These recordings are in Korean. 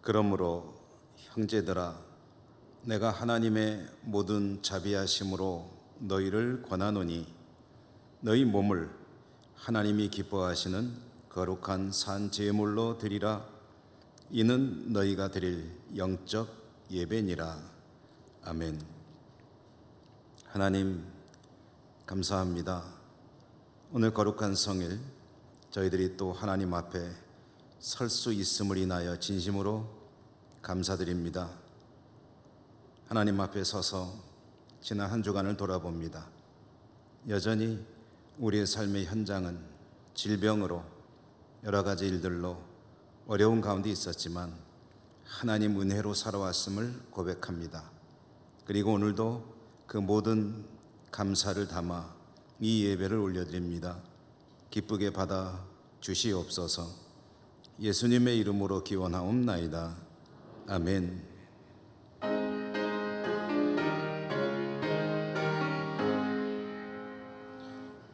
그러므로 형제들아, 내가 하나님의 모든 자비하심으로 너희를 권하노니 너희 몸을 하나님이 기뻐하시는 거룩한 산 제물로 드리라. 이는 너희가 드릴 영적 예배니라. 아멘. 하나님 감사합니다. 오늘 거룩한 성일 저희들이 또 하나님 앞에 설 수 있음을 인하여 진심으로 감사드립니다. 하나님 앞에 서서 지난 한 주간을 돌아봅니다. 여전히 우리의 삶의 현장은 질병으로 여러 가지 일들로 어려운 가운데 있었지만 하나님 은혜로 살아왔음을 고백합니다. 그리고 오늘도 그 모든 감사를 담아 이 예배를 올려드립니다. 기쁘게 받아 주시옵소서. 예수님의 이름으로 기원하옵나이다. 아멘.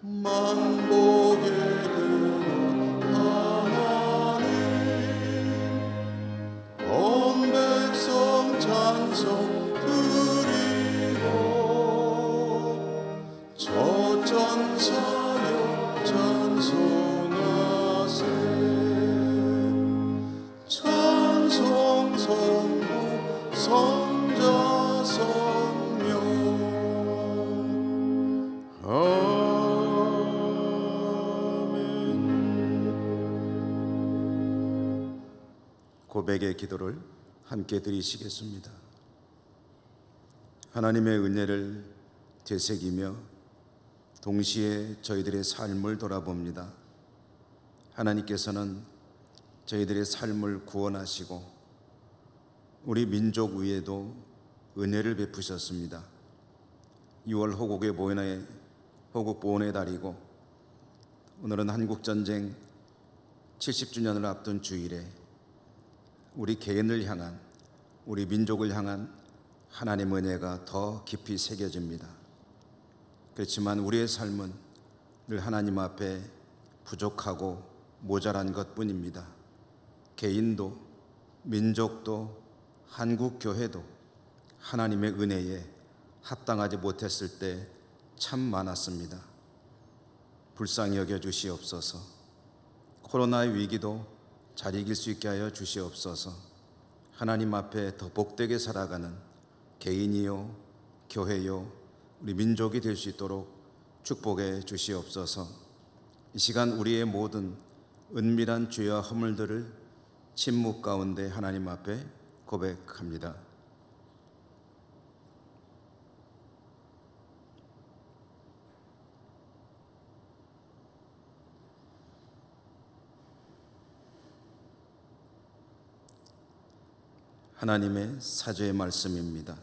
만복의 근원 하나님, 온 백성 찬송 드리고, 저 전사여 찬송하세. 찬송 성부 성자 성령. 고백의 기도를 함께 드리시겠습니다. 하나님의 은혜를 되새기며 동시에 저희들의 삶을 돌아봅니다. 하나님께서는 저희들의 삶을 구원하시고 우리 민족 위에도 은혜를 베푸셨습니다. 6월 호국 보훈의 달이고 오늘은 한국전쟁 70주년을 앞둔 주일에 우리 개인을 향한, 우리 민족을 향한 하나님의 은혜가 더 깊이 새겨집니다. 그렇지만 우리의 삶은 늘 하나님 앞에 부족하고 모자란 것뿐입니다. 개인도, 민족도, 한국교회도 하나님의 은혜에 합당하지 못했을 때 참 많았습니다. 불쌍히 여겨 주시옵소서. 코로나의 위기도 잘 이길 수 있게 하여 주시옵소서. 하나님 앞에 더 복되게 살아가는 개인이요, 교회요, 우리 민족이 될 수 있도록 축복해 주시옵소서. 이 시간 우리의 모든 은밀한 죄와 허물들을 침묵 가운데 하나님 앞에 고백합니다. 하나님의 사죄의 말씀입니다.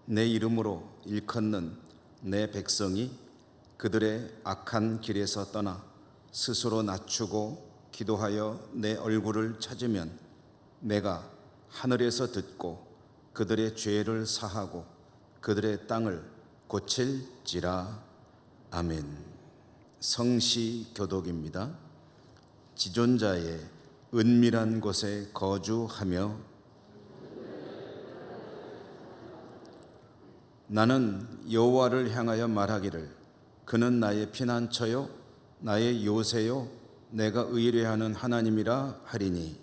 내 이름으로 일컫는 내 백성이 그들의 악한 길에서 떠나 스스로 낮추고 기도하여 내 얼굴을 찾으면 내가 하늘에서 듣고 그들의 죄를 사하고 그들의 땅을 고칠지라. 아멘. 성시 교독입니다. 지존자의 은밀한 곳에 거주하며 나는 여호와를 향하여 말하기를 그는 나의 피난처요 나의 요새요 내가 의뢰하는 하나님이라 하리니.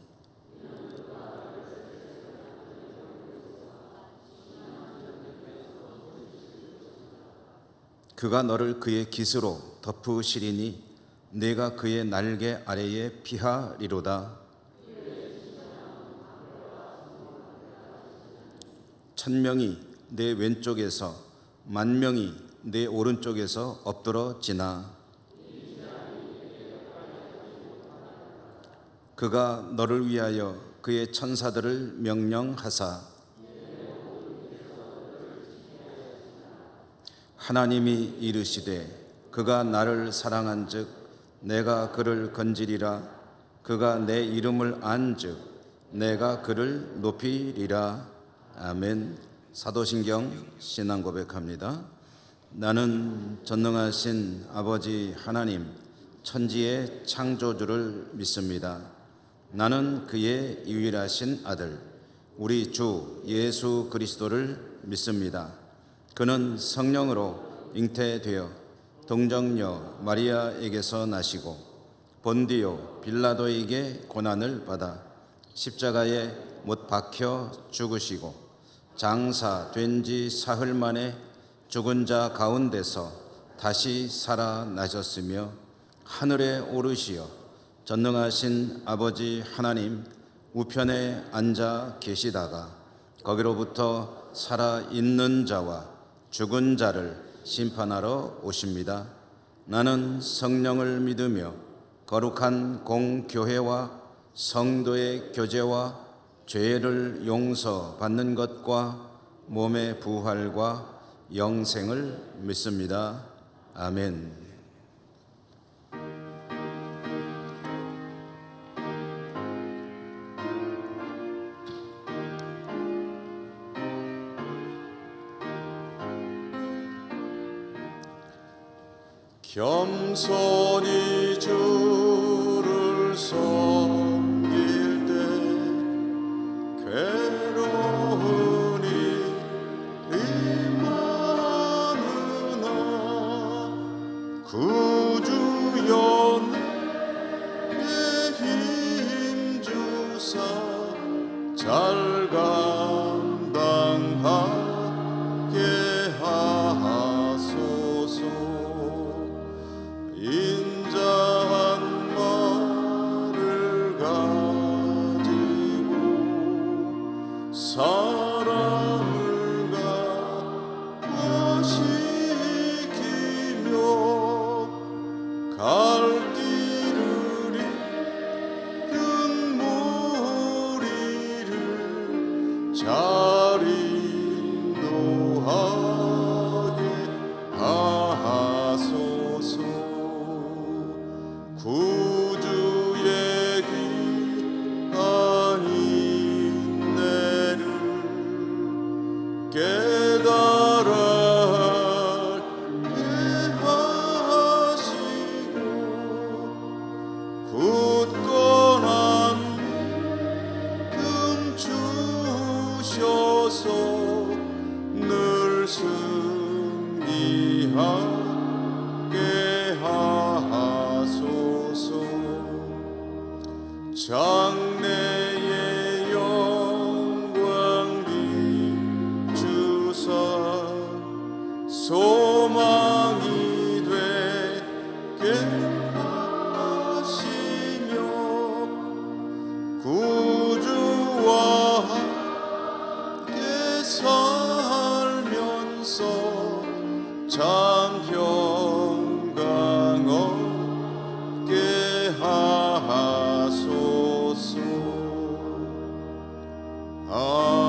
그가 너를 그의 깃으로 덮으시리니 내가 그의 날개 아래에 피하리로다. 천명이 내 왼쪽에서 만명이 내 오른쪽에서 엎드러지나 그가 너를 위하여 그의 천사들을 명령하사 하나님이 이르시되 그가 나를 사랑한즉 내가 그를 건지리라. 그가 내 이름을 안즉 내가 그를 높이리라. 아멘. 사도신경 신앙 고백합니다. 나는 전능하신 아버지 하나님 천지의 창조주를 믿습니다. 나는 그의 유일하신 아들 우리 주 예수 그리스도를 믿습니다. 그는 성령으로 잉태되어 동정녀 마리아에게서 나시고 본디오 빌라도에게 고난을 받아 십자가에 못 박혀 죽으시고 장사된 지 사흘 만에 죽은 자 가운데서 다시 살아나셨으며 하늘에 오르시어 전능하신 아버지 하나님 우편에 앉아 계시다가 거기로부터 살아있는 자와 죽은 자를 심판하러 오십니다. 나는 성령을 믿으며 거룩한 공교회와 성도의 교제와 죄를 용서받는 것과 몸의 부활과 영생을 믿습니다. 아멘. 겸손히 주를 섬길 때 괴로우니 임하느나 구주여 내 힘 주사 잘 감당하게 하소서. 인자한 말을 가지고 사람을 감화시키며 갈 길을 잃은 무리를 잘 인도하게 하소서. 구주의 귀한 인내를 깨달아 알게 하시고 굳건한 믿음 주셔서 늘 승리하게 하소서. 장래의 영광 비추사 소망이 되게 하시며 구주와 함께 살면서 참 평강 얻게 하소서. 아멘.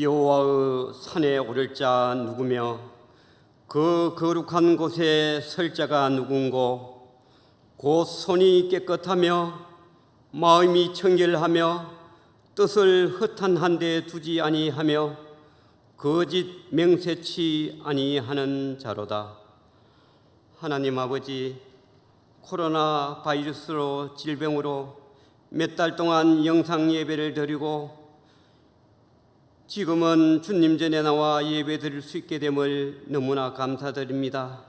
여호와의 산에 오를 자 누구며 그 거룩한 곳에 설 자가 누군고 곧 손이 깨끗하며 마음이 청결하며 뜻을 허탄한 데 두지 아니하며 거짓 맹세치 아니하는 자로다. 하나님 아버지, 코로나 바이러스로 질병으로 몇 달 동안 영상 예배를 드리고 지금은 주님 전에 나와 예배 드릴 수 있게 됨을 너무나 감사드립니다.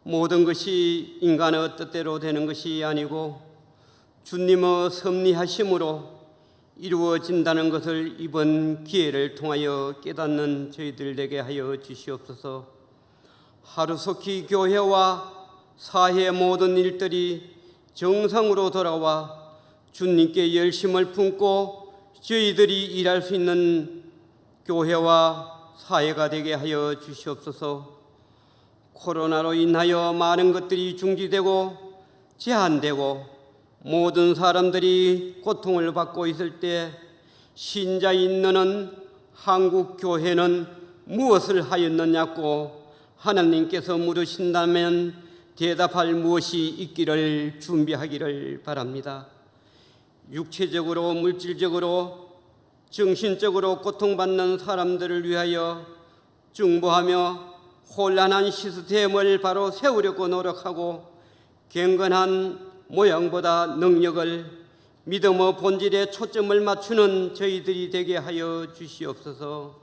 모든 것이 인간의 뜻대로 되는 것이 아니고 주님의 섭리하심으로 이루어진다는 것을 이번 기회를 통하여 깨닫는 저희들 되게 하여 주시옵소서. 하루속히 교회와 사회 모든 일들이 정상으로 돌아와 주님께 열심을 품고 저희들이 일할 수 있는 교회와 사회가 되게 하여 주시옵소서. 코로나로 인하여 많은 것들이 중지되고 제한되고 모든 사람들이 고통을 받고 있을 때 신자인 너는 한국 교회는 무엇을 하였느냐고 하나님께서 물으신다면 대답할 무엇이 있기를 준비하기를 바랍니다. 육체적으로 물질적으로 정신적으로 고통받는 사람들을 위하여 중보하며 혼란한 시스템을 바로 세우려고 노력하고 경건한 모양보다 능력을 믿음의 본질에 초점을 맞추는 저희들이 되게 하여 주시옵소서.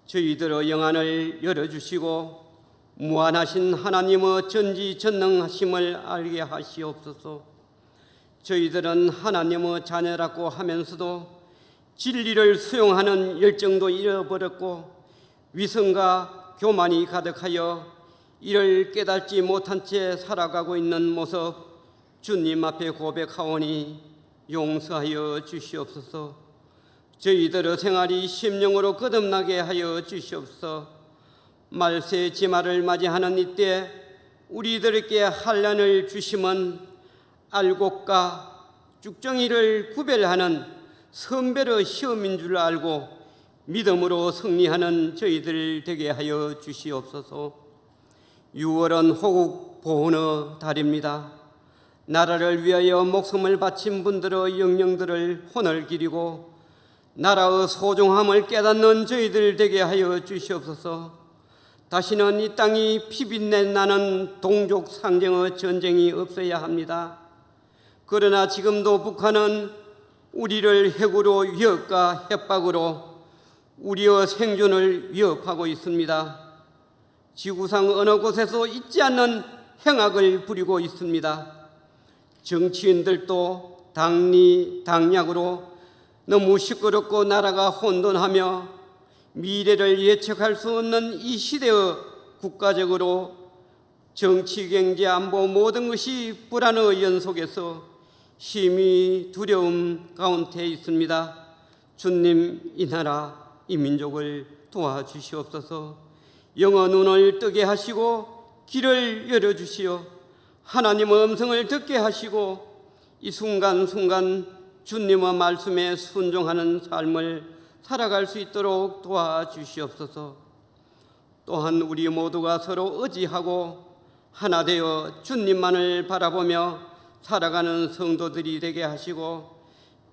저희들의 영안을 열어주시고 무한하신 하나님의 전지전능하심을 알게 하시옵소서. 저희들은 하나님의 자녀라고 하면서도 진리를 수용하는 열정도 잃어버렸고 위선과 교만이 가득하여 이를 깨닫지 못한 채 살아가고 있는 모습 주님 앞에 고백하오니 용서하여 주시옵소서. 저희들의 생활이 심령으로 거듭나게 하여 주시옵소서. 말세 지말을 맞이하는 이때 우리들에게 환난을 주심은 알곡과 쭉정이를 구별하는 선별의 시험인 줄 알고 믿음으로 승리하는 저희들 되게 하여 주시옵소서. 6월은 호국 보훈의 달입니다. 나라를 위하여 목숨을 바친 분들의 영령들을 혼을 기리고 나라의 소중함을 깨닫는 저희들 되게 하여 주시옵소서. 다시는 이 땅이 피빛내 나는 동족 상정의 전쟁이 없어야 합니다. 그러나 지금도 북한은 우리를 핵으로 위협과 협박으로 우리의 생존을 위협하고 있습니다. 지구상 어느 곳에서 잊지 않는 행악을 부리고 있습니다. 정치인들도 당리당략으로 너무 시끄럽고 나라가 혼돈하며 미래를 예측할 수 없는 이 시대의 국가적으로 정치, 경제, 안보 모든 것이 불안의 연속에서 심히 두려움 가운데 있습니다. 주님, 이 나라, 이 민족을 도와주시옵소서. 영의 눈을 뜨게 하시고 길을 열어주시어 하나님의 음성을 듣게 하시고 이 순간순간 주님의 말씀에 순종하는 삶을 살아갈 수 있도록 도와주시옵소서. 또한 우리 모두가 서로 의지하고 하나 되어 주님만을 바라보며 살아가는 성도들이 되게 하시고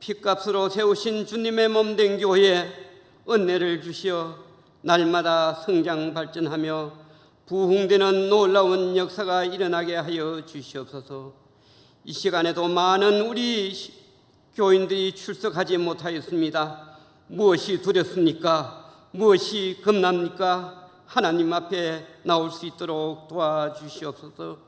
핏값으로 세우신 주님의 몸된 교회에 은혜를 주시어 날마다 성장 발전하며 부흥되는 놀라운 역사가 일어나게 하여 주시옵소서. 이 시간에도 많은 우리 교인들이 출석하지 못하였습니다. 무엇이 두렵습니까? 무엇이 겁납니까? 하나님 앞에 나올 수 있도록 도와주시옵소서.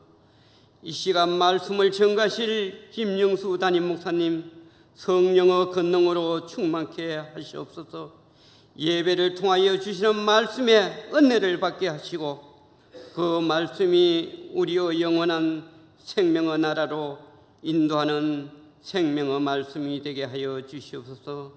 이 시간 말씀을 전가실 김영수 담임 목사님 성령의 권능으로 충만케 하시옵소서. 예배를 통하여 주시는 말씀에 은혜를 받게 하시고 그 말씀이 우리의 영원한 생명의 나라로 인도하는 생명의 말씀이 되게 하여 주시옵소서.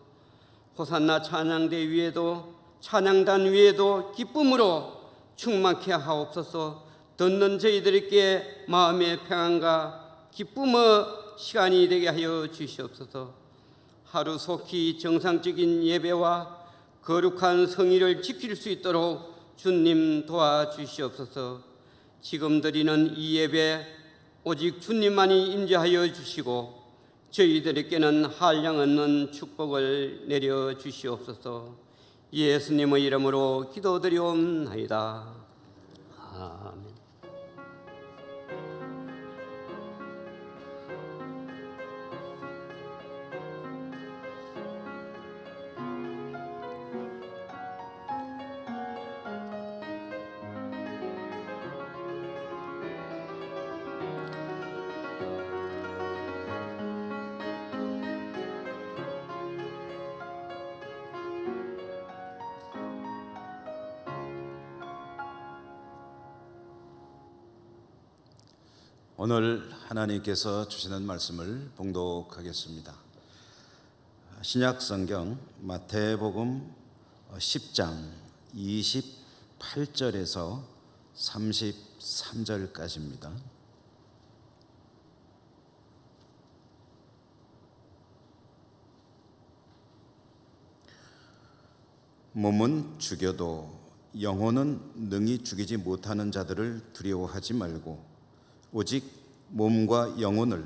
호산나 찬양대 위에도 찬양단 위에도 기쁨으로 충만케 하옵소서. 듣는 저희들에게 마음의 평안과 기쁨의 시간이 되게 하여 주시옵소서. 하루속히 정상적인 예배와 거룩한 성의를 지킬 수 있도록 주님 도와주시옵소서. 지금 드리는 이 예배 오직 주님만이 임재하여 주시고 저희들에게는 한량없는 축복을 내려 주시옵소서. 예수님의 이름으로 기도드리옵나이다. 아멘. 오늘 하나님께서 주시는 말씀을 봉독하겠습니다. 신약 성경 마태복음 10장 28절에서 33절까지입니다. 몸은 죽여도 영혼은 능히 죽이지 못하는 자들을 두려워하지 말고 오직 몸과 영혼을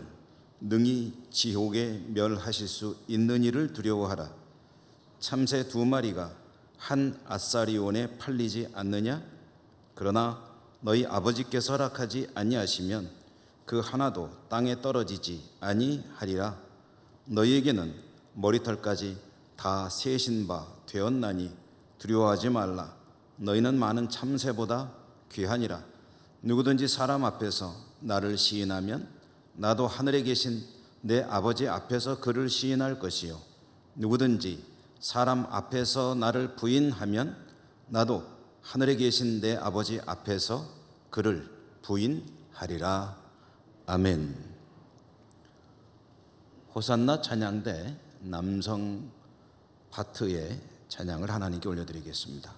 능히 지옥에 멸하실 수 있는 이를 두려워하라. 참새 2마리가 한 아사리온에 팔리지 않느냐? 그러나 너희 아버지께서 허락하지 아니하시면 그 하나도 땅에 떨어지지 아니하리라. 너희에게는 머리털까지 다 세신 바 되었나니 두려워하지 말라. 너희는 많은 참새보다 귀하니라. 누구든지 사람 앞에서 나를 시인하면 나도 하늘에 계신 내 아버지 앞에서 그를 시인할 것이요, 누구든지 사람 앞에서 나를 부인하면 나도 하늘에 계신 내 아버지 앞에서 그를 부인하리라. 아멘. 호산나 찬양대 남성 파트의 찬양을 하나님께 올려드리겠습니다.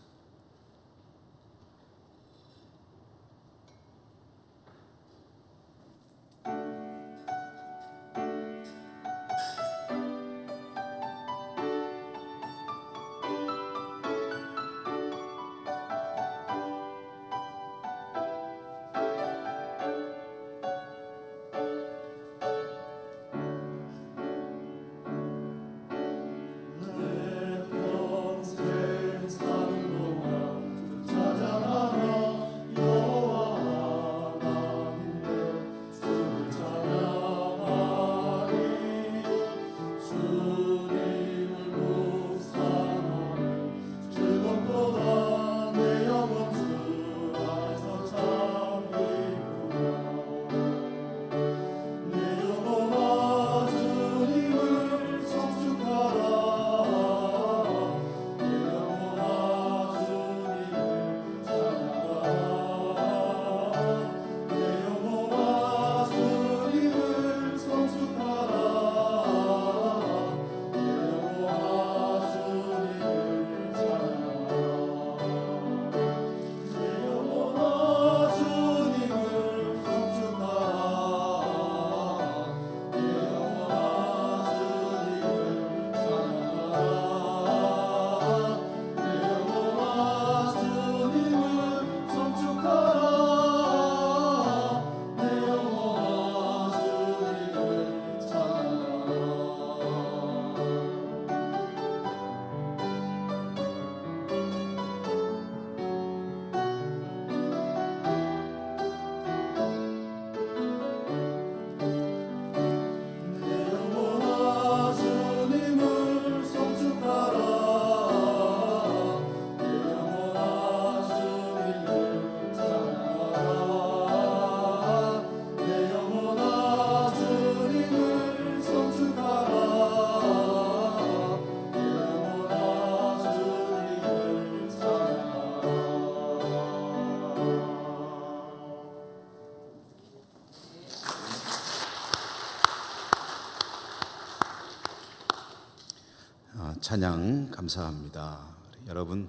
찬양 감사합니다. 여러분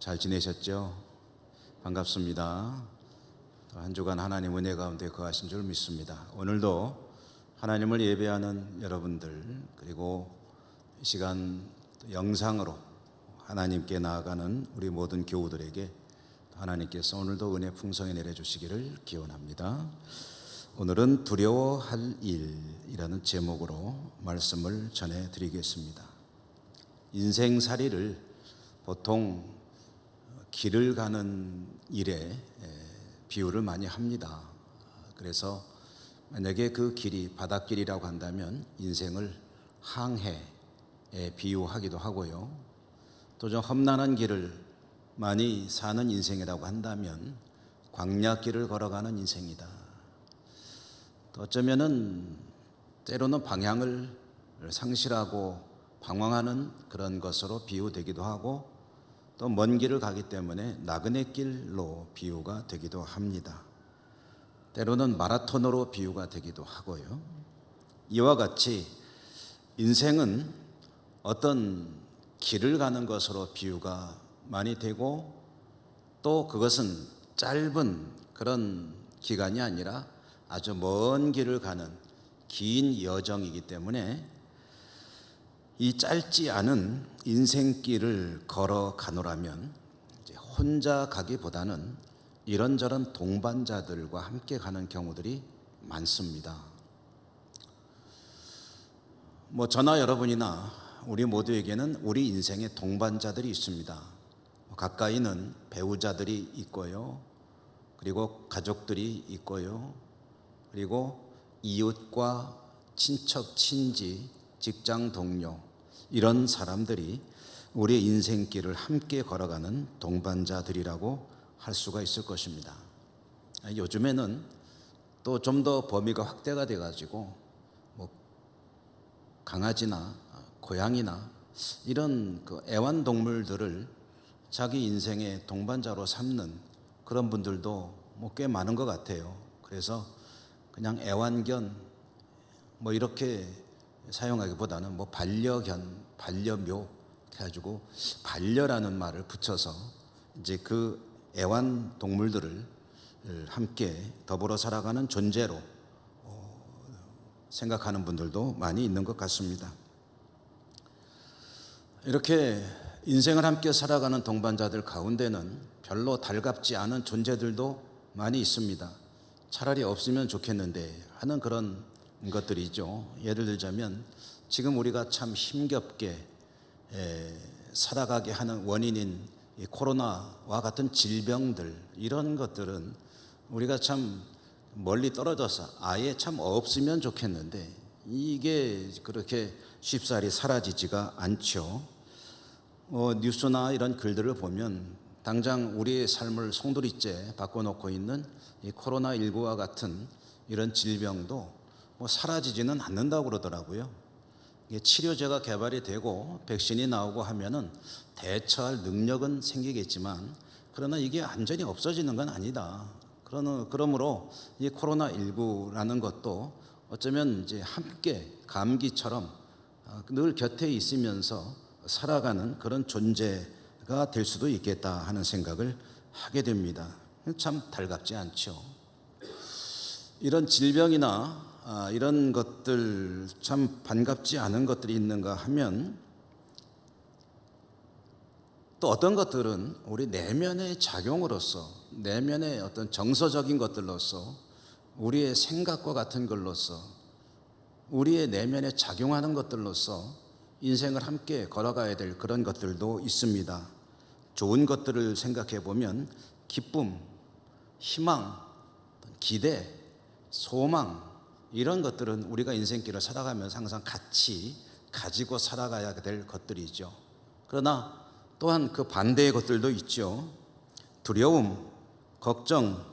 잘 지내셨죠? 반갑습니다. 한 주간 하나님 은혜 가운데 거하신 줄 믿습니다. 오늘도 하나님을 예배하는 여러분들, 그리고 이 시간 영상으로 하나님께 나아가는 우리 모든 교우들에게 하나님께서 오늘도 은혜 풍성히 내려주시기를 기원합니다. 오늘은 두려워할 일이라는 제목으로 말씀을 전해드리겠습니다. 인생살이를 보통 길을 가는 일에 비유를 많이 합니다. 그래서 만약에 그 길이 바닷길이라고 한다면 인생을 항해에 비유하기도 하고요, 또 좀 험난한 길을 많이 사는 인생이라고 한다면 광야길을 걸어가는 인생이다. 또 어쩌면은 때로는 방향을 상실하고 방황하는 그런 것으로 비유되기도 하고, 또 먼 길을 가기 때문에 나그네 길로 비유가 되기도 합니다. 때로는 마라톤으로 비유가 되기도 하고요. 이와 같이 인생은 어떤 길을 가는 것으로 비유가 많이 되고, 또 그것은 짧은 그런 기간이 아니라 아주 먼 길을 가는 긴 여정이기 때문에 이 짧지 않은 인생길을 걸어가노라면 혼자 가기보다는 이런저런 동반자들과 함께 가는 경우들이 많습니다. 저나 여러분이나 우리 모두에게는 우리 인생의 동반자들이 있습니다. 가까이는 배우자들이 있고요. 그리고 가족들이 있고요. 그리고 이웃과 친척, 친지, 직장 동료, 이런 사람들이 우리의 인생길을 함께 걸어가는 동반자들이라고 할 수가 있을 것입니다. 요즘에는 또 좀 더 범위가 확대가 돼가지고 강아지나 고양이나 이런 그 애완동물들을 자기 인생의 동반자로 삼는 그런 분들도 꽤 많은 것 같아요. 그래서 그냥 애완견 이렇게 사용하기보다는 반려견, 반려묘 해가지고 반려라는 말을 붙여서 이제 그 애완동물들을 함께 더불어 살아가는 존재로 생각하는 분들도 많이 있는 것 같습니다. 이렇게 인생을 함께 살아가는 동반자들 가운데는 별로 달갑지 않은 존재들도 많이 있습니다. 차라리 없으면 좋겠는데 하는 그런 것들이죠. 예를 들자면 지금 우리가 참 힘겹게 살아가게 하는 원인인 이 코로나와 같은 질병들, 이런 것들은 우리가 참 멀리 떨어져서 아예 참 없으면 좋겠는데 이게 그렇게 쉽사리 사라지지가 않죠. 뉴스나 이런 글들을 보면 당장 우리의 삶을 송두리째 바꿔놓고 있는 이 코로나19와 같은 이런 질병도 사라지지는 않는다고 그러더라고요. 이게 치료제가 개발이 되고 백신이 나오고 하면은 대처할 능력은 생기겠지만 그러나 이게 완전히 없어지는 건 아니다. 그러므로 이 코로나19라는 것도 어쩌면 이제 함께 감기처럼 늘 곁에 있으면서 살아가는 그런 존재가 될 수도 있겠다 하는 생각을 하게 됩니다. 참 달갑지 않죠. 이런 질병이나 이런 것들 참 반갑지 않은 것들이 있는가 하면 또 어떤 것들은 우리 내면의 작용으로서, 내면의 어떤 정서적인 것들로서, 우리의 생각과 같은 걸로서, 우리의 내면에 작용하는 것들로서 인생을 함께 걸어가야 될 그런 것들도 있습니다. 좋은 것들을 생각해 보면 기쁨, 희망, 기대, 소망, 이런 것들은 우리가 인생길을 살아가면서 항상 같이 가지고 살아가야 될 것들이죠. 그러나 또한 그 반대의 것들도 있죠. 두려움, 걱정,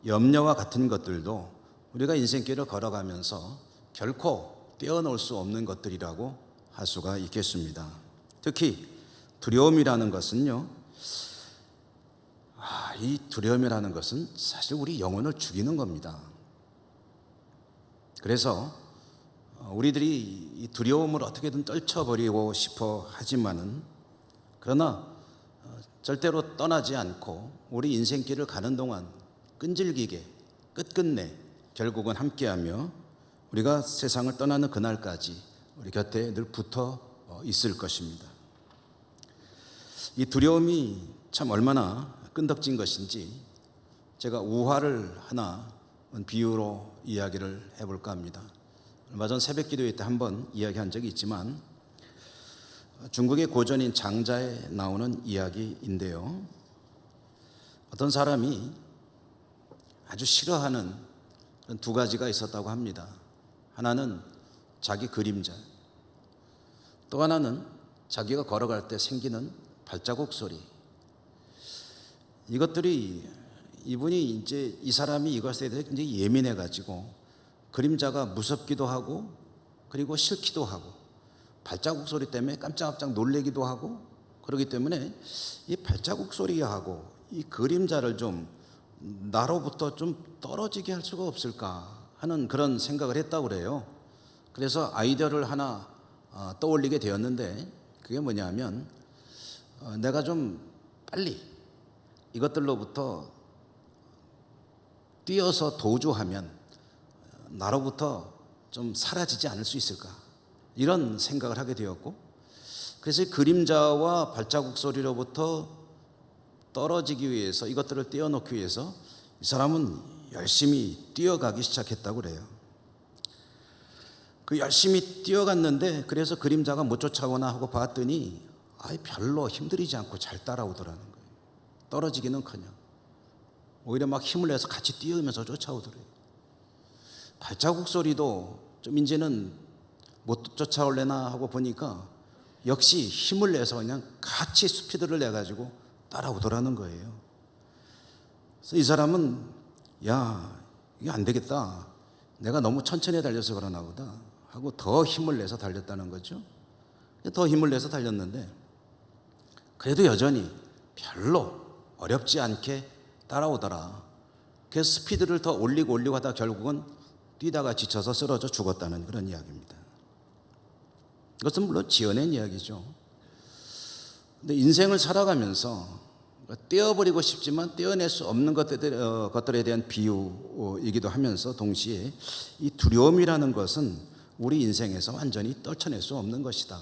염려와 같은 것들도 우리가 인생길을 걸어가면서 결코 떼어놓을 수 없는 것들이라고 할 수가 있겠습니다. 특히 두려움이라는 것은요, 이 두려움이라는 것은 사실 우리 영혼을 죽이는 겁니다. 그래서 우리들이 이 두려움을 어떻게든 떨쳐버리고 싶어 하지만은, 그러나 절대로 떠나지 않고 우리 인생길을 가는 동안 끈질기게 끝끝내 결국은 함께하며 우리가 세상을 떠나는 그날까지 우리 곁에 늘 붙어 있을 것입니다. 이 두려움이 참 얼마나 끈덕진 것인지 제가 우화를 하나 비유로 이야기를 해볼까 합니다. 얼마 전 새벽 기도회 때 한번 이야기한 적이 있지만 중국의 고전인 장자에 나오는 이야기인데요. 어떤 사람이 아주 싫어하는 두 가지가 있었다고 합니다. 하나는 자기 그림자, 또 하나는 자기가 걸어갈 때 생기는 발자국 소리. 이것들이 이 사람이 이것에 대해 굉장히 예민해 가지고 그림자가 무섭기도 하고 그리고 싫기도 하고 발자국 소리 때문에 깜짝깜짝 놀래기도 하고 그렇기 때문에 이 발자국 소리하고 이 그림자를 좀 나로부터 좀 떨어지게 할 수가 없을까 하는 그런 생각을 했다고 그래요. 그래서 아이디어를 하나 떠올리게 되었는데 그게 뭐냐면 내가 좀 빨리 이것들로부터 뛰어서 도주하면 나로부터 좀 사라지지 않을 수 있을까, 이런 생각을 하게 되었고, 그래서 그림자와 발자국 소리로부터 떨어지기 위해서, 이것들을 떼어놓기 위해서 이 사람은 열심히 뛰어가기 시작했다고 그래요. 그 열심히 뛰어갔는데 그래서 그림자가 못 쫓아오나 하고 봤더니 별로 힘들이지 않고 잘 따라오더라는 거예요. 떨어지기는커녕 오히려 막 힘을 내서 같이 뛰어오면서 쫓아오더래요. 발자국 소리도 좀 이제는 못 쫓아올래나 하고 보니까 역시 힘을 내서 그냥 같이 스피드를 내가지고 따라오더라는 거예요. 그래서 이 사람은 야, 이게 안 되겠다. 내가 너무 천천히 달려서 그러나 보다 하고 더 힘을 내서 달렸다는 거죠. 더 힘을 내서 달렸는데 그래도 여전히 별로 어렵지 않게 따라오더라. 그래서 스피드를 더 올리고 하다 결국은 뛰다가 지쳐서 쓰러져 죽었다는 그런 이야기입니다. 이것은 물론 지어낸 이야기죠. 근데 인생을 살아가면서 떼어버리고 싶지만 떼어낼 수 없는 것들에 대한 비유이기도 하면서 동시에 이 두려움이라는 것은 우리 인생에서 완전히 떨쳐낼 수 없는 것이다.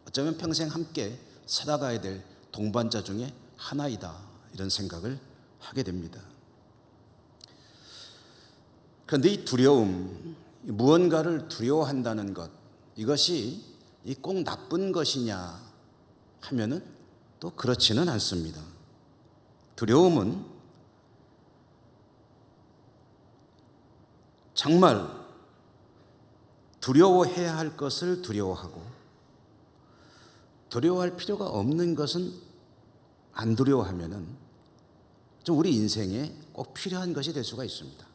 어쩌면 평생 함께 살아가야 될 동반자 중에 하나이다. 이런 생각을 하게 됩니다. 그런데 이 두려움, 무언가를 두려워한다는 것, 이것이 꼭 나쁜 것이냐 하면은 또 그렇지는 않습니다. 두려움은 정말 두려워해야 할 것을 두려워하고 두려워할 필요가 없는 것은 안 두려워하면은 좀 우리 인생에 꼭 필요한 것이 될 수가 있습니다.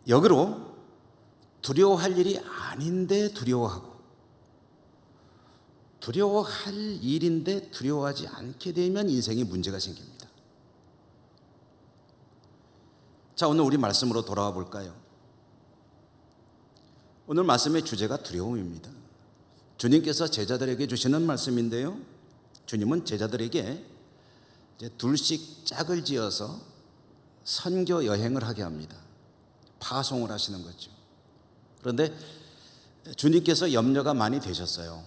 역으로 두려워할 일이 아닌데 두려워하고 두려워할 일인데 두려워하지 않게 되면 인생에 문제가 생깁니다. 자, 오늘 우리 말씀으로 돌아와 볼까요? 오늘 말씀의 주제가 두려움입니다. 주님께서 제자들에게 주시는 말씀인데요, 주님은 제자들에게 이제 둘씩 짝을 지어서 선교 여행을 하게 합니다. 파송을 하시는 거죠. 그런데 주님께서 염려가 많이 되셨어요.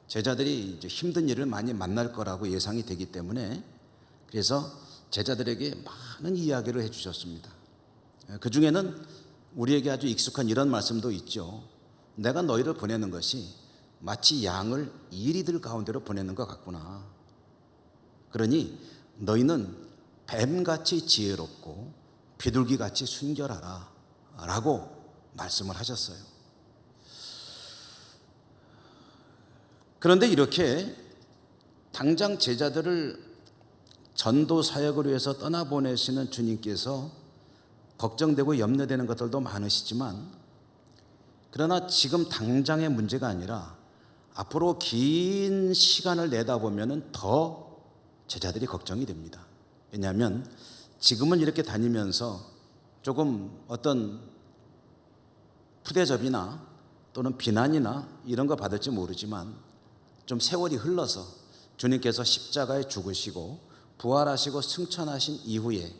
제자들이 이제 힘든 일을 많이 만날 거라고 예상이 되기 때문에 그래서 제자들에게 많은 이야기를 해주셨습니다. 그 중에는 우리에게 아주 익숙한 이런 말씀도 있죠. 내가 너희를 보내는 것이 마치 양을 이리들 가운데로 보내는 것 같구나. 그러니 너희는 뱀같이 지혜롭고 비둘기같이 순결하라 라고 말씀을 하셨어요. 그런데 이렇게 당장 제자들을 전도 사역을 위해서 떠나보내시는 주님께서 걱정되고 염려되는 것들도 많으시지만 그러나 지금 당장의 문제가 아니라 앞으로 긴 시간을 내다보면 더 제자들이 걱정이 됩니다. 왜냐하면 지금은 이렇게 다니면서 조금 어떤 푸대접이나 또는 비난이나 이런 거 받을지 모르지만 좀 세월이 흘러서 주님께서 십자가에 죽으시고 부활하시고 승천하신 이후에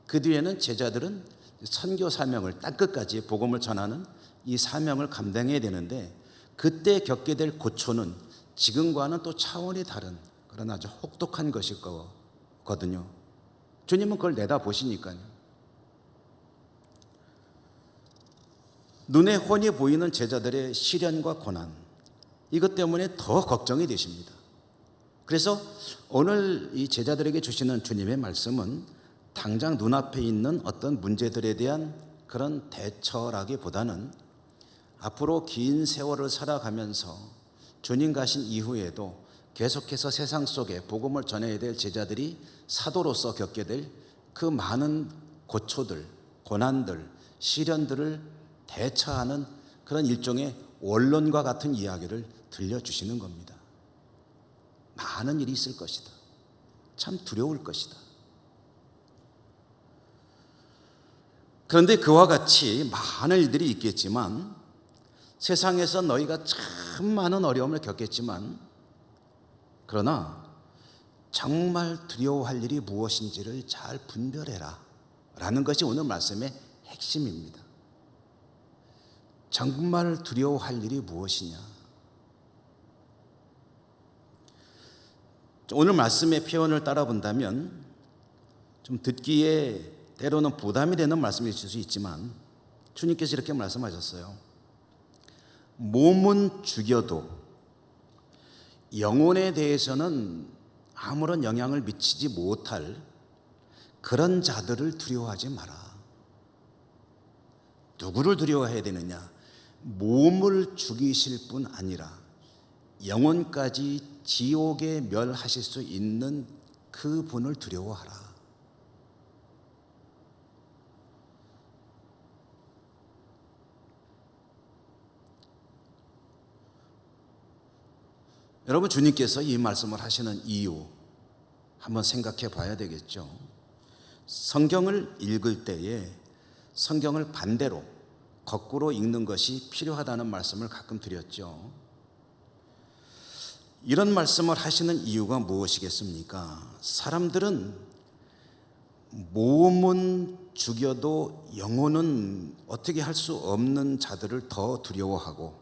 그 뒤에는 제자들은 선교 사명을 땅끝까지 복음을 전하는 이 사명을 감당해야 되는데 그때 겪게 될 고초는 지금과는 또 차원이 다른 그런 아주 혹독한 것일 거거든요. 주님은 그걸 내다보시니까요. 눈에 훤히 보이는 제자들의 시련과 고난, 이것 때문에 더 걱정이 되십니다. 그래서 오늘 이 제자들에게 주시는 주님의 말씀은 당장 눈앞에 있는 어떤 문제들에 대한 그런 대처라기보다는 앞으로 긴 세월을 살아가면서 주님 가신 이후에도 계속해서 세상 속에 복음을 전해야 될 제자들이 사도로서 겪게 될 그 많은 고초들, 고난들, 시련들을 대처하는 그런 일종의 원론과 같은 이야기를 들려주시는 겁니다. 많은 일이 있을 것이다. 참 두려울 것이다. 그런데 그와 같이 많은 일들이 있겠지만 세상에서 너희가 참 많은 어려움을 겪겠지만 그러나 정말 두려워할 일이 무엇인지를 잘 분별해라 라는 것이 오늘 말씀의 핵심입니다. 정말 두려워할 일이 무엇이냐. 오늘 말씀의 표현을 따라 본다면 좀 듣기에 때로는 부담이 되는 말씀일 수 있지만 주님께서 이렇게 말씀하셨어요. 몸은 죽여도 영혼에 대해서는 아무런 영향을 미치지 못할 그런 자들을 두려워하지 마라. 누구를 두려워해야 되느냐? 몸을 죽이실 뿐 아니라 영혼까지 지옥에 멸하실 수 있는 그 분을 두려워하라. 여러분, 주님께서 이 말씀을 하시는 이유 한번 생각해 봐야 되겠죠. 성경을 읽을 때에 성경을 반대로 거꾸로 읽는 것이 필요하다는 말씀을 가끔 드렸죠. 이런 말씀을 하시는 이유가 무엇이겠습니까? 사람들은 몸은 죽여도 영혼은 어떻게 할 수 없는 자들을 더 두려워하고,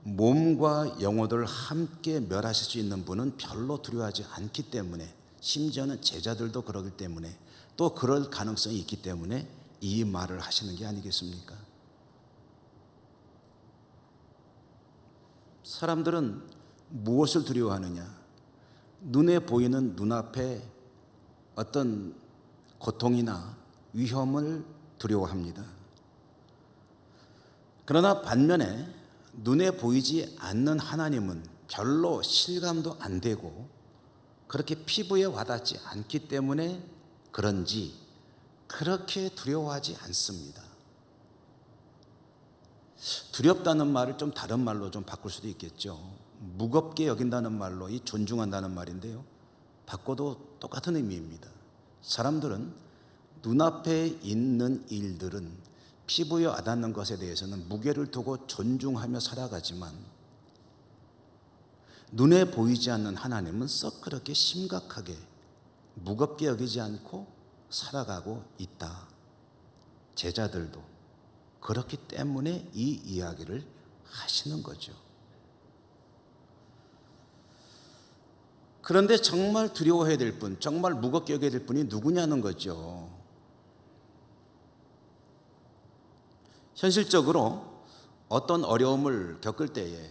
몸과 영혼을 함께 멸하실 수 있는 분은 별로 두려워하지 않기 때문에, 심지어는 제자들도 그러기 때문에, 또 그럴 가능성이 있기 때문에 이 말을 하시는 게 아니겠습니까? 사람들은 무엇을 두려워하느냐? 눈에 보이는 눈앞에 어떤 고통이나 위험을 두려워합니다. 그러나 반면에 눈에 보이지 않는 하나님은 별로 실감도 안 되고 그렇게 피부에 와닿지 않기 때문에 그런지 그렇게 두려워하지 않습니다. 두렵다는 말을 좀 다른 말로 좀 바꿀 수도 있겠죠. 무겁게 여긴다는 말로 이 존중한다는 말인데요, 바꿔도 똑같은 의미입니다. 사람들은 눈앞에 있는 일들은 피부에 와닿는 것에 대해서는 무게를 두고 존중하며 살아가지만, 눈에 보이지 않는 하나님은 썩 그렇게 심각하게 무겁게 여기지 않고 살아가고 있다. 제자들도 그렇기 때문에 이 이야기를 하시는 거죠. 그런데 정말 두려워해야 될 분, 정말 무겁게 여겨야 될 분이 누구냐는 거죠. 현실적으로 어떤 어려움을 겪을 때에,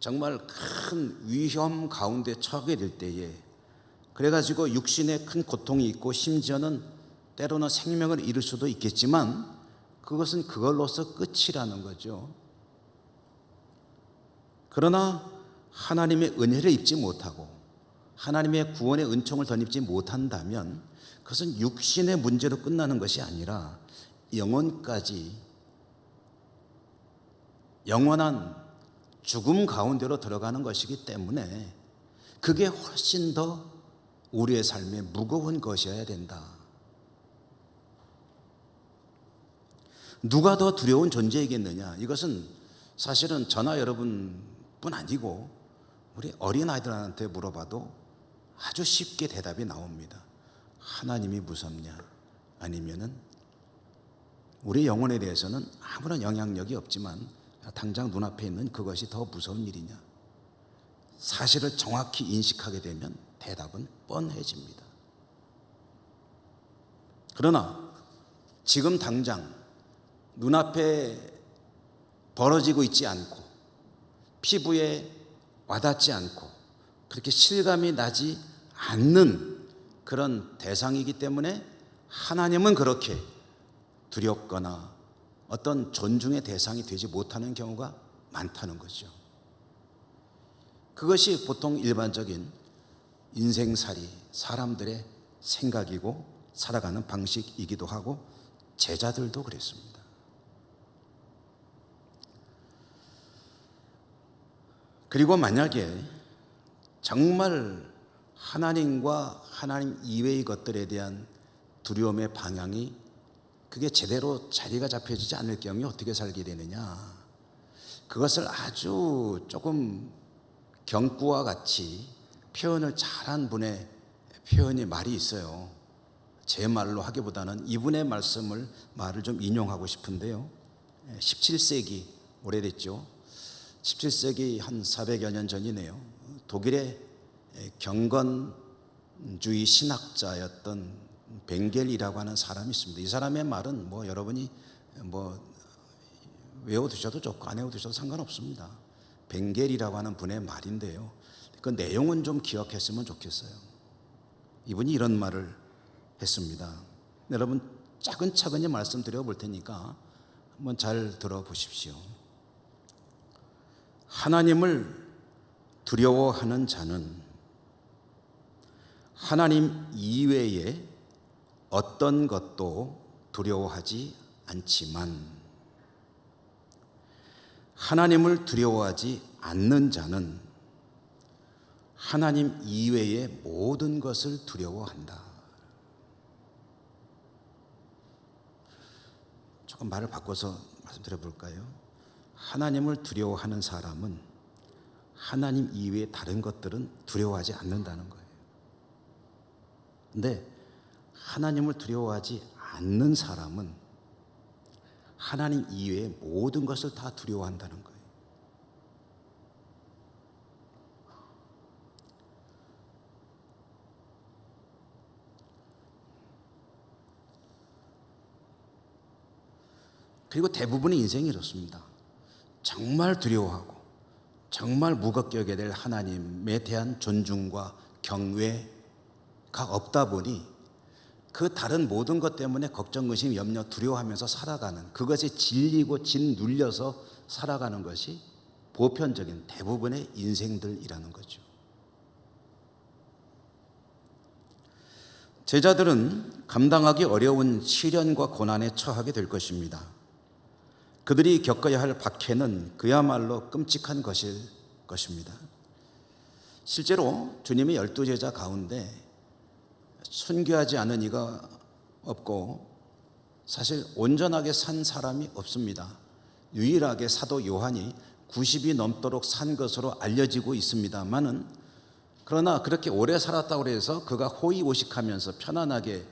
정말 큰 위험 가운데 처하게 될 때에, 그래가지고 육신에 큰 고통이 있고 심지어는 때로는 생명을 잃을 수도 있겠지만 그것은 그걸로서 끝이라는 거죠. 그러나 하나님의 은혜를 입지 못하고 하나님의 구원의 은총을 덧입지 못한다면 그것은 육신의 문제로 끝나는 것이 아니라 영혼까지 영원한 죽음 가운데로 들어가는 것이기 때문에 그게 훨씬 더 우리의 삶에 무거운 것이어야 된다. 누가 더 두려운 존재이겠느냐? 이것은 사실은 저나 여러분뿐 아니고 우리 어린아이들한테 물어봐도 아주 쉽게 대답이 나옵니다. 하나님이 무섭냐? 아니면은 우리 영혼에 대해서는 아무런 영향력이 없지만 당장 눈앞에 있는 그것이 더 무서운 일이냐? 사실을 정확히 인식하게 되면 대답은 뻔해집니다. 그러나 지금 당장 눈앞에 벌어지고 있지 않고 피부에 와닿지 않고 그렇게 실감이 나지 않는 그런 대상이기 때문에 하나님은 그렇게 두렵거나 어떤 존중의 대상이 되지 못하는 경우가 많다는 거죠. 그것이 보통 일반적인 인생살이, 사람들의 생각이고 살아가는 방식이기도 하고 제자들도 그랬습니다. 그리고 만약에 정말 하나님과 하나님 이외의 것들에 대한 두려움의 방향이 그게 제대로 자리가 잡혀지지 않을 경우에 어떻게 살게 되느냐? 그것을 아주 조금 경구와 같이 표현을 잘한 분의 말이 있어요. 제 말로 하기보다는 이분의 말을 좀 인용하고 싶은데요. 17세기, 오래됐죠. 17세기 한 400여 년 전이네요. 독일의 경건주의 신학자였던 벵겔이라고 하는 사람이 있습니다. 이 사람의 말은 뭐 여러분이 뭐 외워두셔도 좋고 안 외워두셔도 상관없습니다. 벵겔이라고 하는 분의 말인데요, 그 내용은 좀 기억했으면 좋겠어요. 이분이 이런 말을 했습니다. 여러분 차근차근히 말씀드려 볼 테니까 한번 잘 들어보십시오. 하나님을 두려워하는 자는 하나님 이외에 어떤 것도 두려워하지 않지만, 하나님을 두려워하지 않는 자는 하나님 이외의 모든 것을 두려워한다. 조금 말을 바꿔서 말씀드려 볼까요? 하나님을 두려워하는 사람은 하나님 이외의 다른 것들은 두려워하지 않는다는 거예요. 근데 하나님을 두려워하지 않는 사람은 하나님 이외의 모든 것을 다 두려워한다는 거예요. 그리고 대부분의 인생이 이렇습니다. 정말 두려워하고 정말 무겁게 여겨야 될 하나님에 대한 존중과 경외가 없다 보니 그 다른 모든 것 때문에 걱정, 의심, 염려, 두려워하면서 살아가는, 그것에 질리고 짓눌려서 살아가는 것이 보편적인 대부분의 인생들이라는 거죠. 제자들은 감당하기 어려운 시련과 고난에 처하게 될 것입니다. 그들이 겪어야 할 박해는 그야말로 끔찍한 것일 것입니다. 실제로 주님의 12제자 가운데 순교하지 않은 이가 없고 사실 온전하게 산 사람이 없습니다. 유일하게 사도 요한이 90이 넘도록 산 것으로 알려지고 있습니다만은, 그러나 그렇게 오래 살았다고 해서 그가 호의호식하면서 편안하게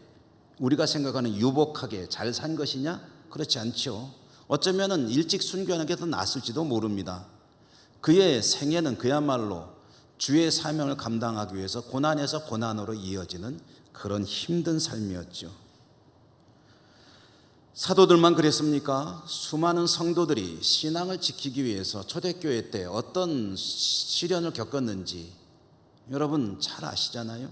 우리가 생각하는 유복하게 잘 산 것이냐? 그렇지 않죠. 어쩌면은 일찍 순교하는 게 더 낫을지도 모릅니다. 그의 생애는 그야말로 주의 사명을 감당하기 위해서 고난에서 고난으로 이어지는 그런 힘든 삶이었죠. 사도들만 그랬습니까? 수많은 성도들이 신앙을 지키기 위해서 초대교회 때 어떤 시련을 겪었는지 여러분 잘 아시잖아요.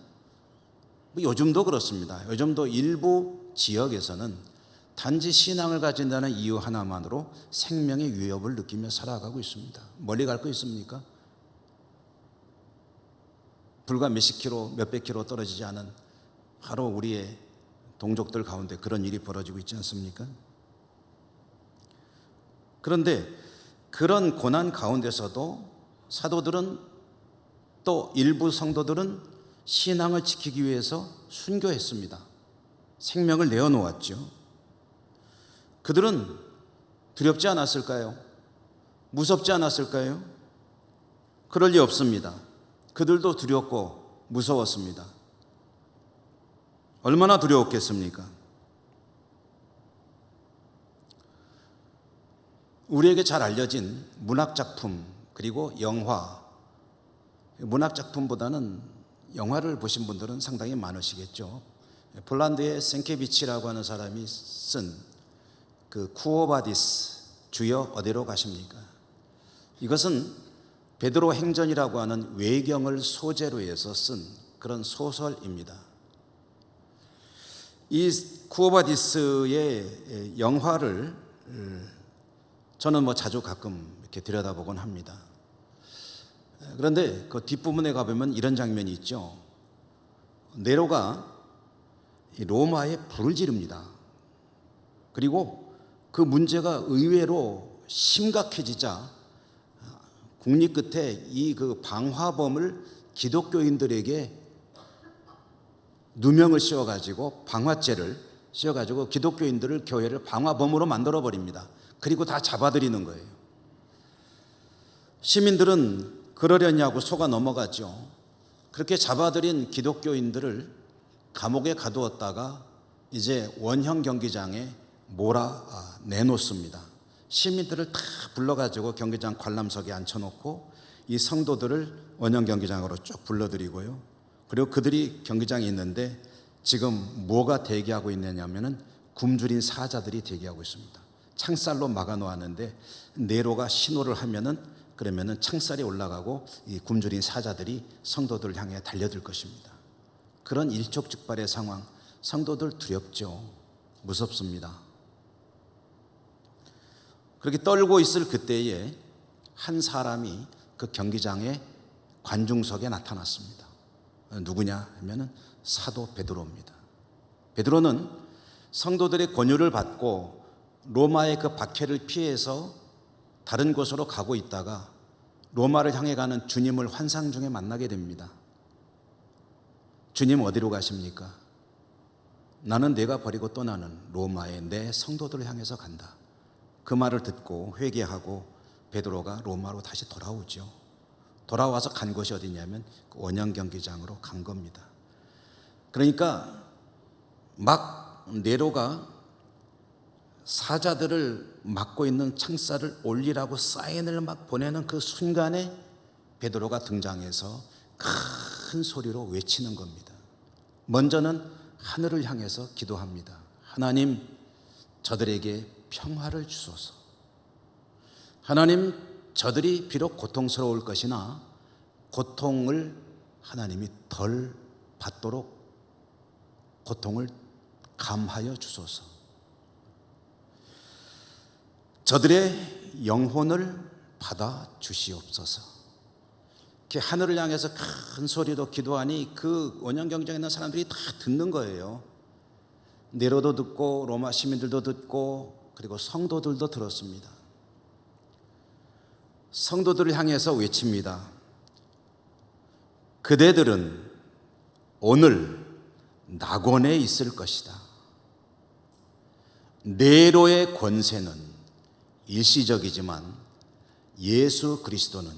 요즘도 그렇습니다. 요즘도 일부 지역에서는 단지 신앙을 가진다는 이유 하나만으로 생명의 위협을 느끼며 살아가고 있습니다. 멀리 갈 거 있습니까? 불과 몇십 킬로, 몇백 킬로 떨어지지 않은 바로 우리의 동족들 가운데 그런 일이 벌어지고 있지 않습니까? 그런데 그런 고난 가운데서도 사도들은, 또 일부 성도들은 신앙을 지키기 위해서 순교했습니다. 생명을 내어놓았죠. 그들은 두렵지 않았을까요? 무섭지 않았을까요? 그럴 리 없습니다. 그들도 두렵고 무서웠습니다. 얼마나 두려웠겠습니까? 우리에게 잘 알려진 문학작품, 그리고 영화, 문학작품보다는 영화를 보신 분들은 상당히 많으시겠죠. 폴란드의 생케비치라고 하는 사람이 쓴 그 쿠오바디스, 주여 어디로 가십니까? 이것은 베드로 행전이라고 하는 외경을 소재로 해서 쓴 그런 소설입니다. 이 쿠오바디스의 영화를 저는 자주 가끔 이렇게 들여다보곤 합니다. 그런데 그 뒷부분에 가보면 이런 장면이 있죠. 네로가 로마에 불을 지릅니다. 그리고 그 문제가 의외로 심각해지자 국리 끝에 이 그 방화범을 기독교인들에게 누명을 씌워가지고, 방화죄를 씌워가지고 기독교인들을, 교회를 방화범으로 만들어버립니다. 그리고 다 잡아들이는 거예요. 시민들은 그러려냐고 속아 넘어갔죠. 그렇게 잡아들인 기독교인들을 감옥에 가두었다가 이제 원형 경기장에 몰아내놓습니다. 시민들을 다 불러가지고 경기장 관람석에 앉혀놓고 이 성도들을 원형 경기장으로 쭉 불러들이고요. 그리고 그들이 경기장에 있는데 지금 뭐가 대기하고 있느냐면은 굶주린 사자들이 대기하고 있습니다. 창살로 막아 놓았는데 네로가 신호를 하면은 그러면은 창살이 올라가고 이 굶주린 사자들이 성도들을 향해 달려들 것입니다. 그런 일촉즉발의 상황, 성도들 두렵죠. 무섭습니다. 그렇게 떨고 있을 그때에 한 사람이 그 경기장의 관중석에 나타났습니다. 누구냐 하면은 사도 베드로입니다. 베드로는 성도들의 권유를 받고 로마의 그 박해를 피해서 다른 곳으로 가고 있다가 로마를 향해 가는 주님을 환상 중에 만나게 됩니다. 주님 어디로 가십니까? 나는 내가 버리고 떠나는 로마의 내 성도들을 향해서 간다. 그 말을 듣고 회개하고 베드로가 로마로 다시 돌아오죠. 돌아와서 간 곳이 어디냐면 그 원형 경기장으로 간 겁니다. 그러니까 막 네로가 사자들을 막고 있는 창살을 올리라고 사인을 막 보내는 그 순간에 베드로가 등장해서 큰 소리로 외치는 겁니다. 먼저는 하늘을 향해서 기도합니다. 하나님, 저들에게 평화를 주소서. 하나님, 저들이 비록 고통스러울 것이나 고통을 하나님이 덜 받도록 고통을 감하여 주소서. 저들의 영혼을 받아 주시옵소서. 이렇게 하늘을 향해서 큰 소리로 기도하니 그 원형 경쟁에 있는 사람들이 다 듣는 거예요. 네로도 듣고 로마 시민들도 듣고 그리고 성도들도 들었습니다. 성도들을 향해서 외칩니다. 그대들은 오늘 낙원에 있을 것이다. 네로의 권세는 일시적이지만 예수 그리스도는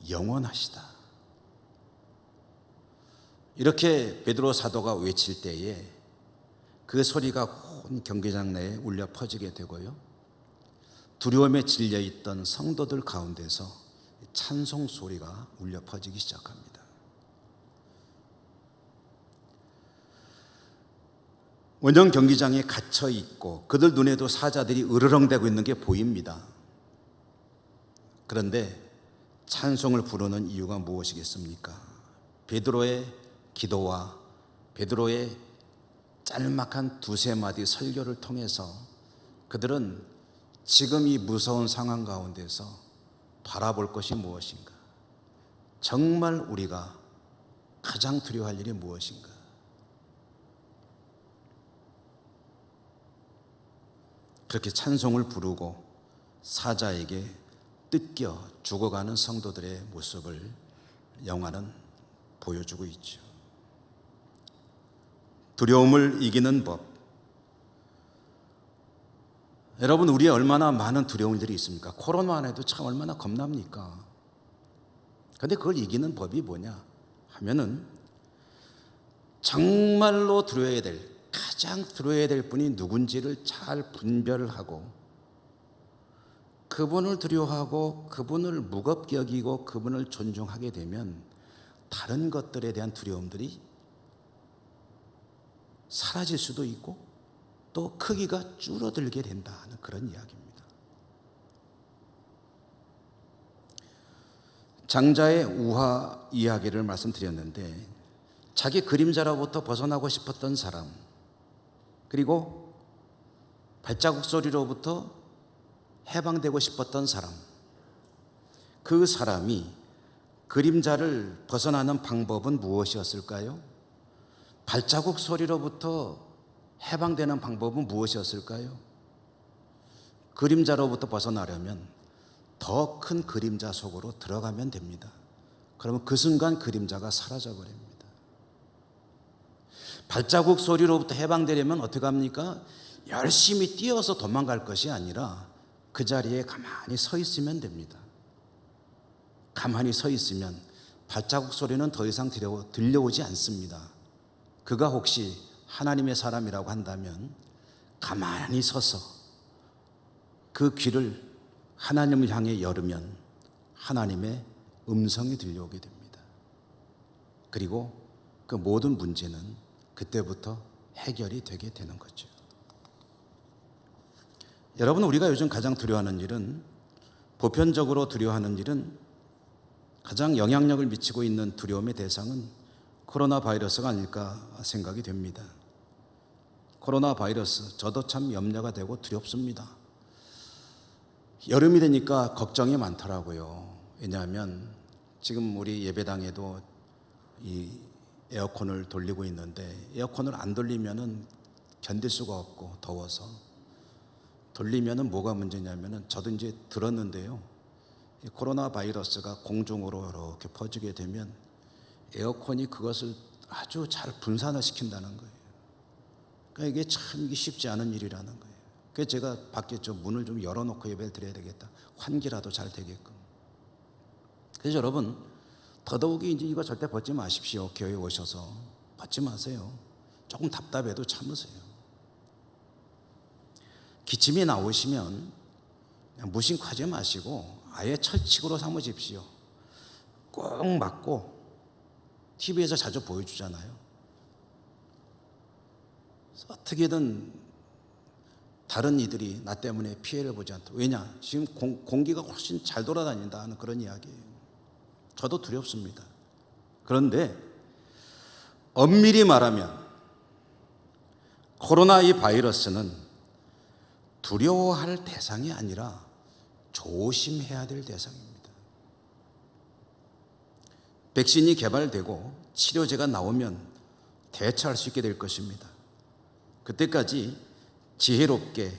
영원하시다. 이렇게 베드로 사도가 외칠 때에 그 소리가 온 경기장 내에 울려 퍼지게 되고요. 두려움에 질려 있던 성도들 가운데서 찬송 소리가 울려 퍼지기 시작합니다. 원형 경기장에 갇혀 있고 그들 눈에도 사자들이 으르렁대고 있는 게 보입니다. 그런데 찬송을 부르는 이유가 무엇이겠습니까? 베드로의 기도와 베드로의 짤막한 두세 마디 설교를 통해서 그들은 지금 이 무서운 상황 가운데서 바라볼 것이 무엇인가? 정말 우리가 가장 두려워할 일이 무엇인가? 그렇게 찬송을 부르고 사자에게 뜯겨 죽어가는 성도들의 모습을 영화는 보여주고 있죠. 두려움을 이기는 법. 여러분, 우리에 얼마나 많은 두려움들이 있습니까? 코로나 해도 참 얼마나 겁납니까? 그런데 그걸 이기는 법이 뭐냐 하면은 정말로 두려워야 될, 가장 두려워야 될 분이 누군지를 잘 분별을 하고 그분을 두려워하고 그분을 무겁게 여기고 그분을 존중하게 되면 다른 것들에 대한 두려움들이 사라질 수도 있고 또 크기가 줄어들게 된다는 그런 이야기입니다. 장자의 우화 이야기를 말씀드렸는데 자기 그림자로부터 벗어나고 싶었던 사람, 그리고 발자국 소리로부터 해방되고 싶었던 사람, 그 사람이 그림자를 벗어나는 방법은 무엇이었을까요? 발자국 소리로부터 해방되는 방법은 무엇이었을까요? 그림자로부터 벗어나려면 더 큰 그림자 속으로 들어가면 됩니다. 그러면 그 순간 그림자가 사라져 버립니다. 발자국 소리로부터 해방되려면 어떻게 합니까? 열심히 뛰어서 도망갈 것이 아니라 그 자리에 가만히 서 있으면 됩니다. 가만히 서 있으면 발자국 소리는 더 이상 들려오지 않습니다. 그가 혹시 하나님의 사람이라고 한다면 가만히 서서 그 귀를 하나님을 향해 열으면 하나님의 음성이 들려오게 됩니다. 그리고 그 모든 문제는 그때부터 해결이 되게 되는 거죠. 여러분, 우리가 요즘 가장 두려워하는 일은, 보편적으로 두려워하는 일은, 가장 영향력을 미치고 있는 두려움의 대상은 코로나 바이러스가 아닐까 생각이 됩니다. 코로나 바이러스, 저도 참 염려가 되고 두렵습니다. 여름이 되니까 걱정이 많더라고요. 왜냐하면 지금 우리 예배당에도 이 에어컨을 돌리고 있는데, 에어컨을 안 돌리면은 견딜 수가 없고 더워서, 돌리면은 뭐가 문제냐면은, 저도 이제 들었는데요, 이 코로나 바이러스가 공중으로 이렇게 퍼지게 되면 에어컨이 그것을 아주 잘 분산을 시킨다는 거예요. 그러니까 이게 참 쉽지 않은 일이라는 거예요. 그래서 제가 밖에 좀 문을 좀 열어놓고 예배를 드려야 되겠다, 환기라도 잘 되게끔. 그래서 여러분, 더더욱이 이제 이거 절대 벗지 마십시오. 교회 오셔서 벗지 마세요. 조금 답답해도 참으세요. 기침이 나오시면 그냥 무심코 하지 마시고 아예 철칙으로 삼으십시오. 꼭 막고, TV에서 자주 보여주잖아요. 어떻게든 다른 이들이 나 때문에 피해를 보지 않도록. 왜냐? 지금 공기가 훨씬 잘 돌아다닌다 하는 그런 이야기예요. 저도 두렵습니다. 그런데 엄밀히 말하면 코로나 이 바이러스는 두려워할 대상이 아니라 조심해야 될 대상입니다. 백신이 개발되고 치료제가 나오면 대처할 수 있게 될 것입니다. 그때까지 지혜롭게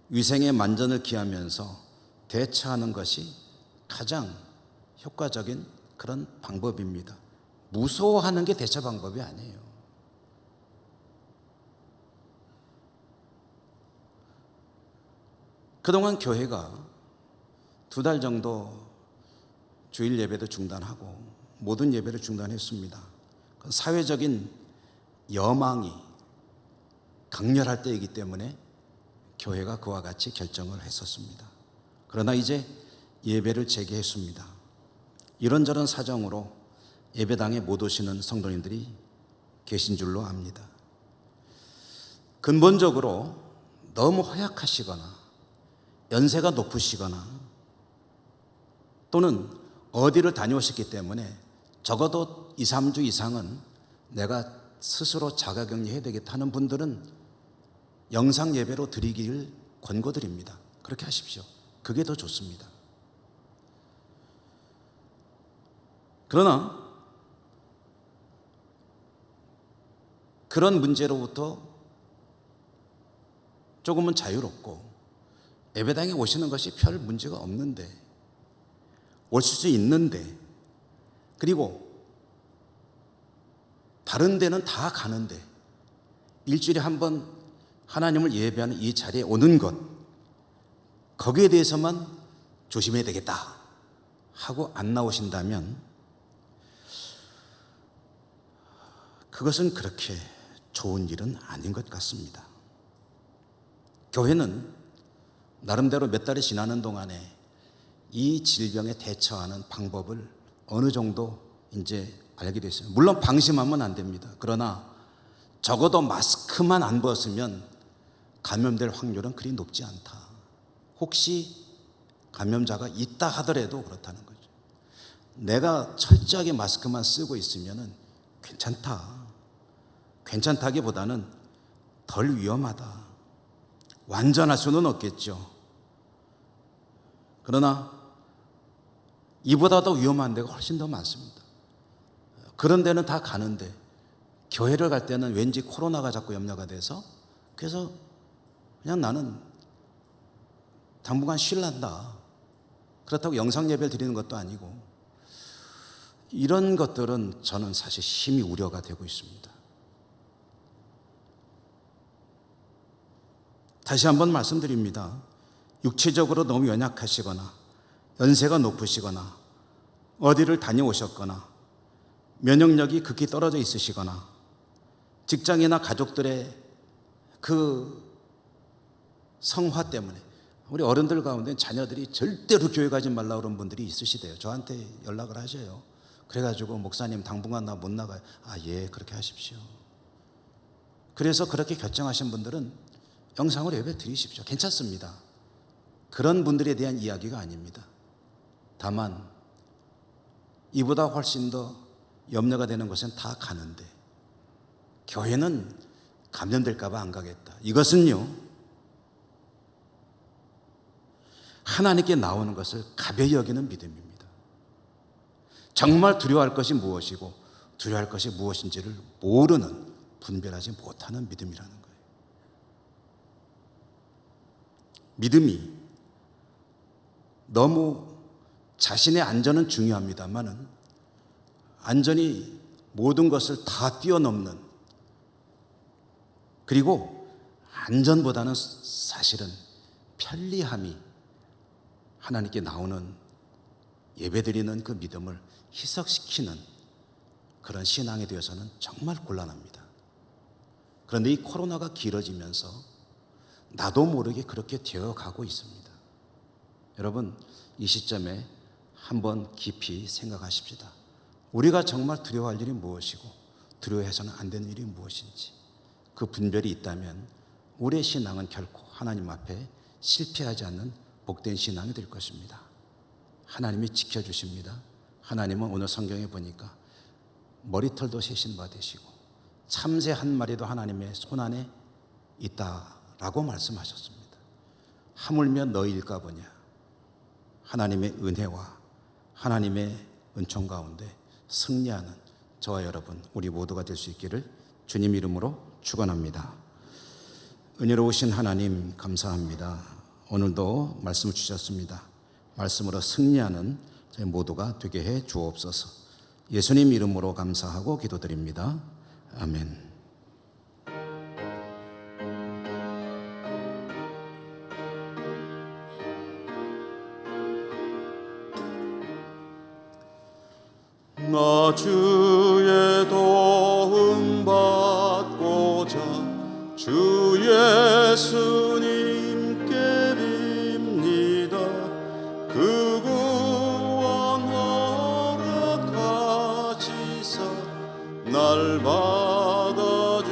위생의 만전을 기하면서 대처하는 것이 가장 효과적인 그런 방법입니다. 무서워하는 게 대처 방법이 아니에요. 그동안 교회가 2달 정도 주일 예배도 중단하고 모든 예배를 중단했습니다. 사회적인 여망이 강렬할 때이기 때문에 교회가 그와 같이 결정을 했었습니다. 그러나 이제 예배를 재개했습니다. 이런저런 사정으로 예배당에 못 오시는 성도님들이 계신 줄로 압니다. 근본적으로 너무 허약하시거나 연세가 높으시거나 또는 어디를 다녀오셨기 때문에 적어도 2, 3주 이상은 내가 스스로 자가격리해야 되겠다 하는 분들은 영상 예배로 드리기를 권고드립니다. 그렇게 하십시오. 그게 더 좋습니다. 그러나 그런 문제로부터 조금은 자유롭고 예배당에 오시는 것이 별 문제가 없는데, 오실 수 있는데, 그리고 다른 데는 다 가는데 일주일에 한 번 하나님을 예배하는 이 자리에 오는 것, 거기에 대해서만 조심해야 되겠다 하고 안 나오신다면 그것은 그렇게 좋은 일은 아닌 것 같습니다. 교회는 나름대로 몇 달이 지나는 동안에 이 질병에 대처하는 방법을 어느 정도 이제 알게 됐어요. 물론 방심하면 안 됩니다. 그러나 적어도 마스크만 안 벗으면 감염될 확률은 그리 높지 않다. 혹시 감염자가 있다 하더라도 그렇다는 거죠. 내가 철저하게 마스크만 쓰고 있으면 괜찮다. 괜찮다기보다는 덜 위험하다. 완전할 수는 없겠죠. 그러나 이보다 더 위험한 데가 훨씬 더 많습니다. 그런 데는 다 가는데 교회를 갈 때는 왠지 코로나가 자꾸 염려가 돼서, 그래서 그냥 나는 당분간 쉴란다. 그렇다고 영상 예배를 드리는 것도 아니고, 이런 것들은 저는 사실 심히 우려가 되고 있습니다. 다시 한번 말씀드립니다. 육체적으로 너무 연약하시거나 연세가 높으시거나 어디를 다녀오셨거나 면역력이 극히 떨어져 있으시거나 직장이나 가족들의 그 성화 때문에, 우리 어른들 가운데 자녀들이 절대로 교회 가지 말라고 그런 분들이 있으시대요. 저한테 연락을 하셔요. 그래가지고 목사님 당분간 나 못 나가요. 아, 예, 그렇게 하십시오. 그래서 그렇게 결정하신 분들은 영상으로 예배 드리십시오. 괜찮습니다. 그런 분들에 대한 이야기가 아닙니다. 다만 이보다 훨씬 더 염려가 되는 것은 다 가는데 교회는 감염될까 봐 안 가겠다. 이것은요, 하나님께 나오는 것을 가벼이 여기는 믿음입니다. 정말 두려워할 것이 무엇이고 두려워할 것이 무엇인지를 모르는, 분별하지 못하는 믿음이라는 거예요. 믿음이 너무 자신의 안전은 중요합니다만은 안전이 모든 것을 다 뛰어넘는, 그리고 안전보다는 사실은 편리함이 하나님께 나오는 예배드리는 그 믿음을 희석시키는 그런 신앙에 대해서는 정말 곤란합니다. 그런데 이 코로나가 길어지면서 나도 모르게 그렇게 되어가고 있습니다. 여러분, 이 시점에 한번 깊이 생각하십시다. 우리가 정말 두려워할 일이 무엇이고 두려워해서는 안 되는 일이 무엇인지, 그 분별이 있다면 우리의 신앙은 결코 하나님 앞에 실패하지 않는 복된 신앙이 될 것입니다. 하나님이 지켜주십니다. 하나님은 오늘 성경에 보니까 머리털도 세신 바 되시고 참새 한 마리도 하나님의 손안에 있다라고 말씀하셨습니다. 하물며 너희일까 보냐. 하나님의 은혜와 하나님의 은총 가운데 승리하는 저와 여러분, 우리 모두가 될 수 있기를 주님 이름으로 축원합니다. 은혜로우신 하나님 감사합니다. 오늘도 말씀을 주셨습니다. 말씀으로 승리하는 저희 모두가 되게 해 주옵소서. 예수님 이름으로 감사하고 기도드립니다. 아멘. 나 주의 도움 받고자 주 예수님께 빕니다. 그 구원 허락하시사 날 받아주소서.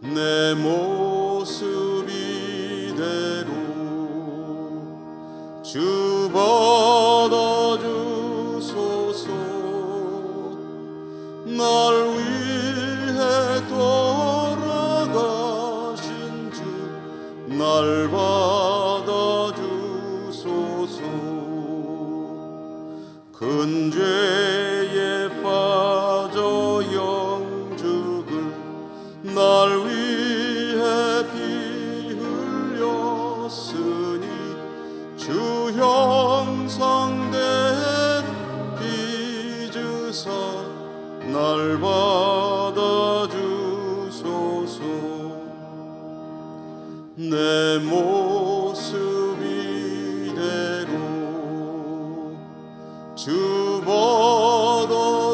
내 모습 이대로 주 받아주소서. 날 위해 돌아가신 주 날 받아주소서. 큰 죄에 빠져 영죽을 날 위해 피 흘렸으니 주 형상대로 빚으사 날 받아주소서. 내 모습 이대로 주 받아주소서.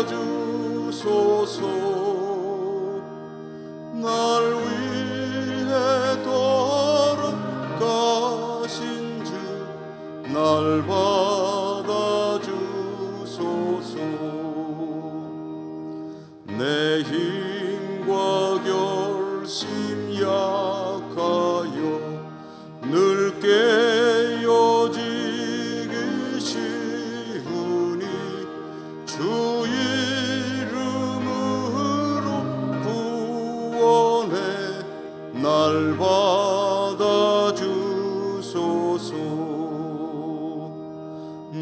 날 위해 돌아가신 주 날 받아주소서. 내 힘과 결심 약하여 늘 깨어지기 쉬우니 주 이름으로 구원해 날 받아주소서.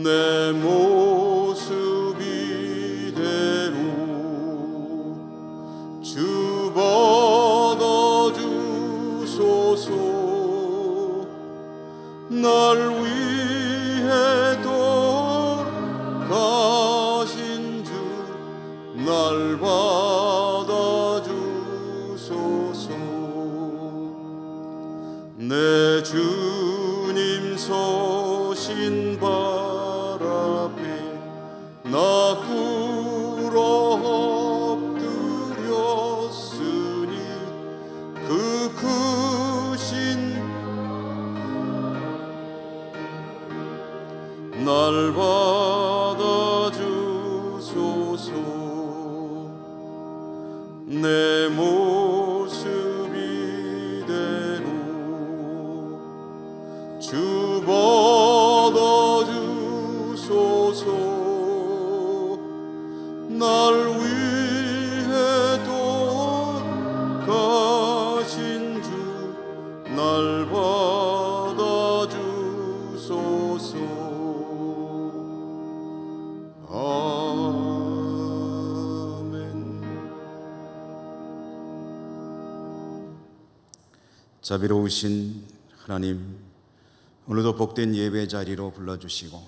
내 모습 이대로 주 받아주소서. 날 위해 돌아가신 주 날 받아주소서. 내 주님 서신 발 앞에 나 꿇어 엎드렸으니 그 크신 날 받아주소서. 주 받아주소서. 날 위해 돌아가신 주 날 받아주소서. 아멘. 자비로우신 하나님, 오늘도 복된 예배 자리로 불러주시고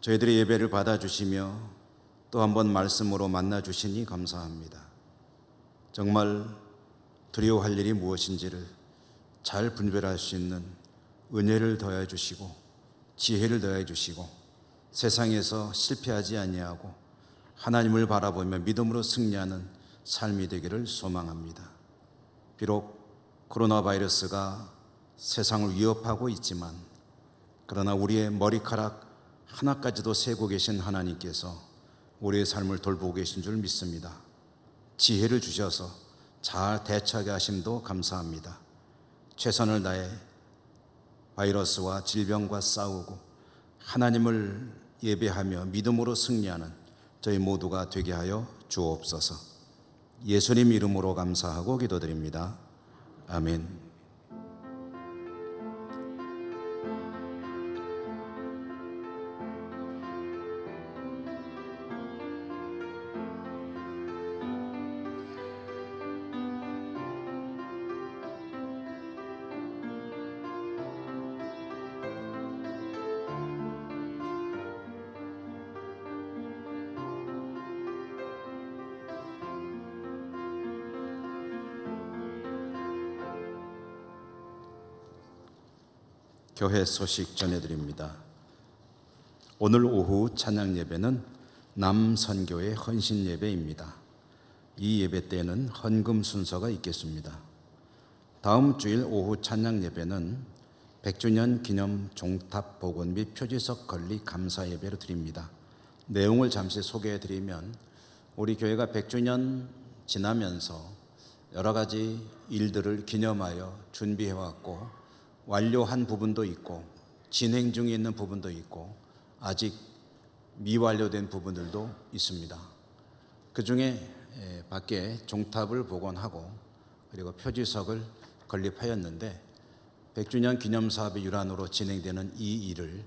저희들의 예배를 받아주시며 또 한 번 말씀으로 만나주시니 감사합니다. 정말 두려워할 일이 무엇인지를 잘 분별할 수 있는 은혜를 더해 주시고 지혜를 더해 주시고 세상에서 실패하지 아니하고 하나님을 바라보며 믿음으로 승리하는 삶이 되기를 소망합니다. 비록 코로나 바이러스가 세상을 위협하고 있지만 그러나 우리의 머리카락 하나까지도 세고 계신 하나님께서 우리의 삶을 돌보고 계신 줄 믿습니다. 지혜를 주셔서 잘 대처하게 하심도 감사합니다. 최선을 다해 바이러스와 질병과 싸우고 하나님을 예배하며 믿음으로 승리하는 저희 모두가 되게 하여 주옵소서. 예수님 이름으로 감사하고 기도드립니다. 아멘. 교회 소식 전해드립니다. 오늘 오후 찬양 예배는 남선교회 헌신 예배입니다. 이 예배 때에는 헌금 순서가 있겠습니다. 다음 주일 오후 찬양 예배는 100주년 기념 종탑 복원 및 표지석 건립 감사 예배로 드립니다. 내용을 잠시 소개해 드리면 우리 교회가 100주년 지나면서 여러 가지 일들을 기념하여 준비해 왔고 완료한 부분도 있고 진행 중에 있는 부분도 있고 아직 미완료된 부분들도 있습니다. 그 중에 밖에 종탑을 복원하고 그리고 표지석을 건립하였는데 100주년 기념사업의 일환으로 진행되는 이 일을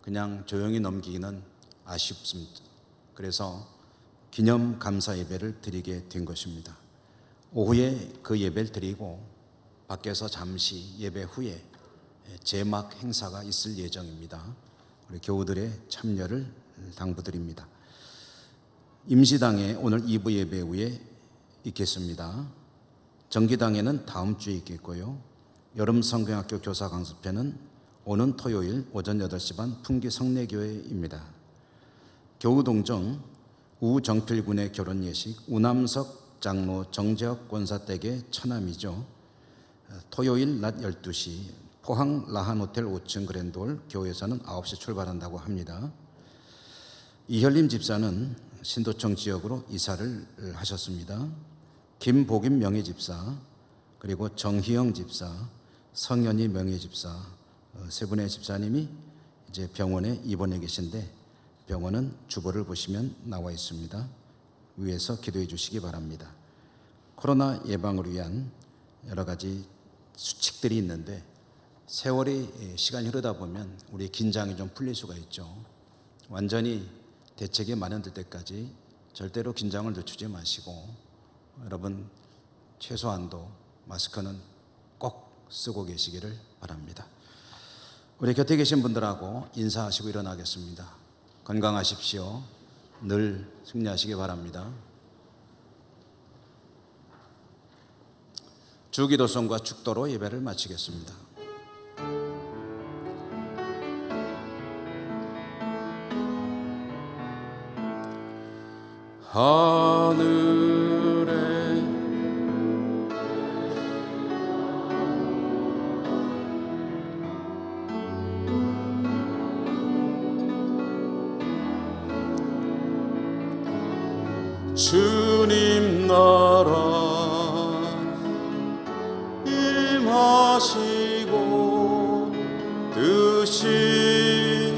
그냥 조용히 넘기기는 아쉽습니다. 그래서 기념 감사 예배를 드리게 된 것입니다. 오후에 그 예배를 드리고 밖에서 잠시 예배 후에 제막 행사가 있을 예정입니다. 우리 교우들의 참여를 당부드립니다. 임시당에 오늘 2부 예배 후에 있겠습니다. 정기당에는 다음 주에 있겠고요. 여름성경학교 교사 강습회는 오는 토요일 오전 8시 반 풍기 성내교회입니다. 교우동정 우정필군의 결혼 예식 우남석 장로 정재혁 권사댁의 처남이죠. 토요일 낮 12시 포항 라한호텔 5층 그랜드홀 교회에서는 9시 출발한다고 합니다. 이혈림 집사는 신도청 지역으로 이사를 하셨습니다. 김복임 명예집사 그리고 정희영 집사, 성현희 명예집사 세 분의 집사님이 이제 병원에 입원해 계신데 병원은 주보를 보시면 나와 있습니다. 위에서 기도해 주시기 바랍니다. 코로나 예방을 위한 여러 가지 수칙들이 있는데 세월이 시간이 흐르다 보면 우리 긴장이 좀 풀릴 수가 있죠. 완전히 대책이 마련될 때까지 절대로 긴장을 늦추지 마시고 여러분 최소한도 마스크는 꼭 쓰고 계시기를 바랍니다. 우리 곁에 계신 분들하고 인사하시고 일어나겠습니다. 건강하십시오. 늘 승리하시기 바랍니다. 주기도성과 축도로 예배를 마치겠습니다. 하늘에 주님 나라 임하시고 뜻이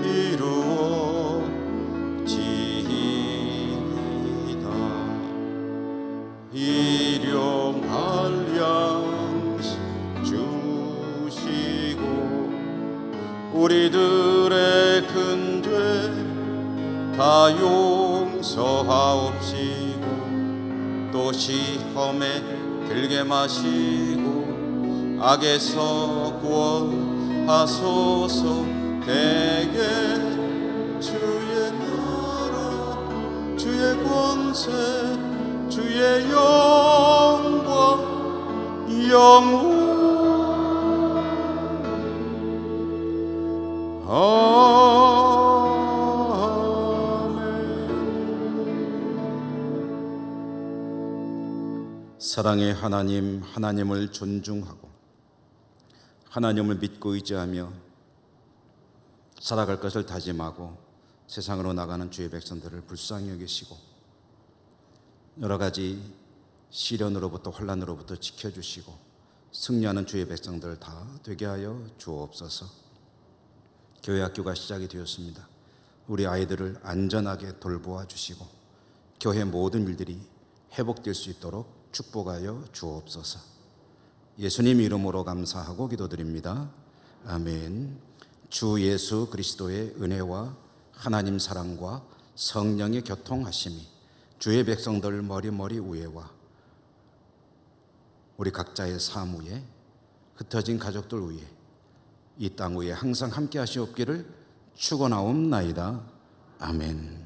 이루어지이다. 일용할 양식 주시고 우리들의 큰 죄 다 용서하옵시고 또 시험에 들게 마시고 악에서 구원하소서. 대개 주의 나라 주의 권세 주의 영광 영원 사랑의 하나님, 하나님을 존중하고 하나님을 믿고 의지하며 살아갈 것을 다짐하고 세상으로 나가는 주의 백성들을 불쌍히 여기시고 여러 가지 시련으로부터 환난으로부터 지켜주시고 승리하는 주의 백성들 다 되게 하여 주옵소서. 교회 학교가 시작이 되었습니다. 우리 아이들을 안전하게 돌보아 주시고 교회 모든 일들이 회복될 수 있도록 축복하여 주옵소서. 예수님 이름으로 감사하고 기도드립니다. 아멘. 주 예수 그리스도의 은혜와 하나님 사랑과 성령의 교통하심이 주의 백성들 머리머리 위에와 우리 각자의 삶 위에 흩어진 가족들 위에 이 땅 위에 항상 함께 하시옵기를 축원하옵나이다. 아멘.